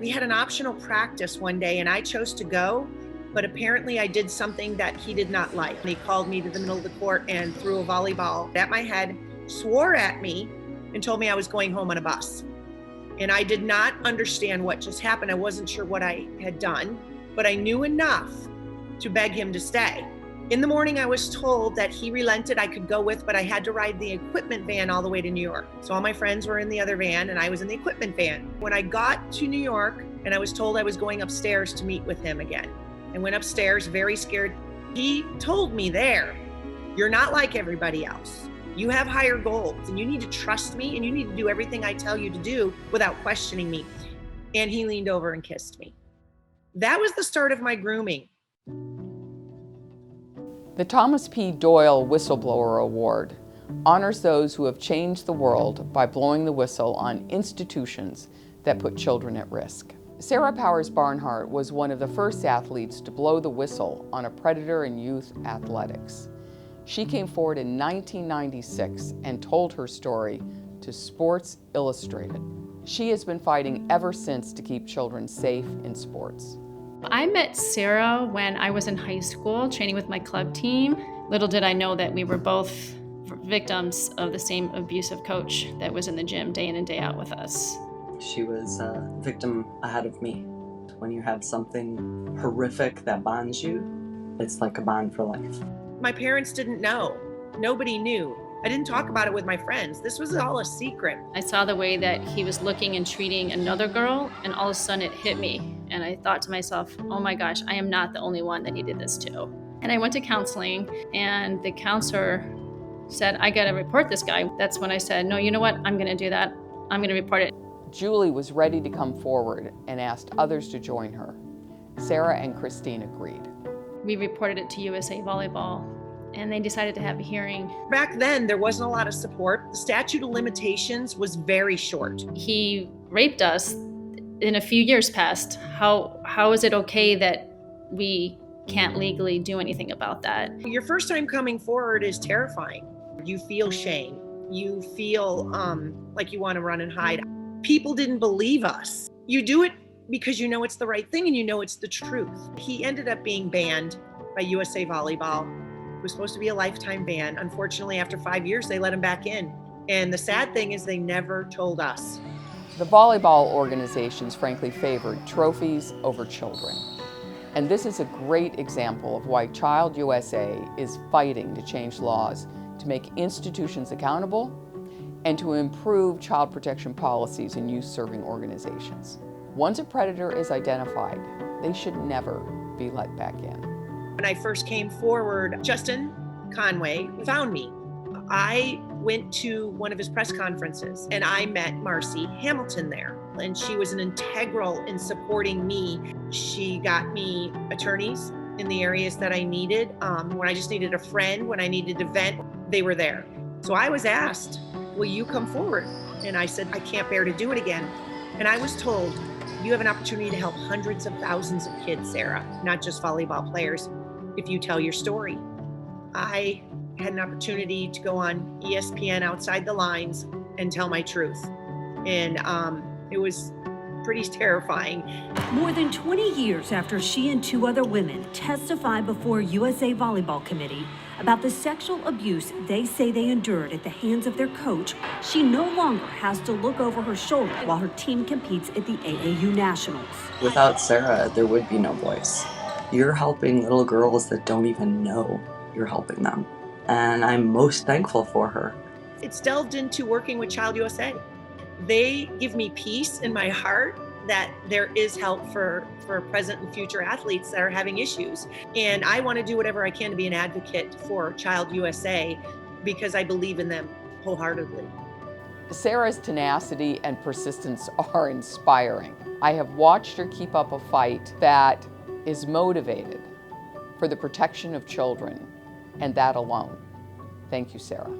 We had an optional practice one day and I chose to go, but apparently I did something that he did not like. He called me to the middle of the court and threw a volleyball at my head, swore at me, and told me I was going home on a bus. And I did not understand what just happened. I wasn't sure what I had done, but I knew enough to beg him to stay. In the morning, I was told that he relented, I could go with, but I had to ride the equipment van all the way to New York. So all my friends were in the other van and I was in the equipment van. When I got to New York and I was told I was going upstairs to meet with him again, I went upstairs very scared. He told me there, you're not like everybody else. You have higher goals and you need to trust me and you need to do everything I tell you to do without questioning me. And he leaned over and kissed me. That was the start of my grooming. The Thomas P. Doyle Whistleblower Award honors those who have changed the world by blowing the whistle on institutions that put children at risk. Sarah Powers Barnhart was one of the first athletes to blow the whistle on a predator in youth athletics. She came forward in 1996 and told her story to Sports Illustrated. She has been fighting ever since to keep children safe in sports. I met Sarah when I was in high school training with my club team. Little did I know that we were both victims of the same abusive coach that was in the gym day in and day out with us. She was a victim ahead of me. When you have something horrific that bonds you, it's like a bond for life. My parents didn't know. Nobody knew. I didn't talk about it with my friends. This was all a secret. I saw the way that he was looking and treating another girl, and all of a sudden it hit me. And I thought to myself, oh my gosh, I am not the only one that he did this to. And I went to counseling, and the counselor said, I gotta report this guy. That's when I said, no, you know what? I'm gonna do that. I'm gonna report it. Julie was ready to come forward and asked others to join her. Sarah and Christine agreed. We reported it to USA Volleyball, and they decided to have a hearing. Back then, there wasn't a lot of support. The statute of limitations was very short. He raped us in a few years past. How is it okay that we can't legally do anything about that? Your first time coming forward is terrifying. You feel shame. You feel like you want to run and hide. People didn't believe us. You do it because you know it's the right thing and you know it's the truth. He ended up being banned by USA Volleyball. It was supposed to be a lifetime ban. Unfortunately, after 5 years, they let him back in. And the sad thing is they never told us. The volleyball organizations frankly favored trophies over children. And this is a great example of why Child USA is fighting to change laws to make institutions accountable and to improve child protection policies in youth-serving organizations. Once a predator is identified, they should never be let back in. When I first came forward, Justin Conway found me. I went to one of his press conferences and I met Marcy Hamilton there. And she was an integral in supporting me. She got me attorneys in the areas that I needed. When I just needed a friend, when I needed to vent, they were there. So I was asked, will you come forward? And I said, I can't bear to do it again. And I was told, you have an opportunity to help hundreds of thousands of kids, Sarah, not just volleyball players, if you tell your story. I had an opportunity to go on ESPN Outside the Lines and tell my truth. And it was pretty terrifying. More than 20 years after she and 2 other women testified before USA Volleyball Committee about the sexual abuse they say they endured at the hands of their coach, she no longer has to look over her shoulder while her team competes at the AAU Nationals. Without Sarah, there would be no voice. You're helping little girls that don't even know you're helping them. And I'm most thankful for her. It's delved into working with Child USA. They give me peace in my heart that there is help for present and future athletes that are having issues. And I want to do whatever I can to be an advocate for Child USA because I believe in them wholeheartedly. Sarah's tenacity and persistence are inspiring. I have watched her keep up a fight that is motivated for the protection of children, and that alone. Thank you, Sarah.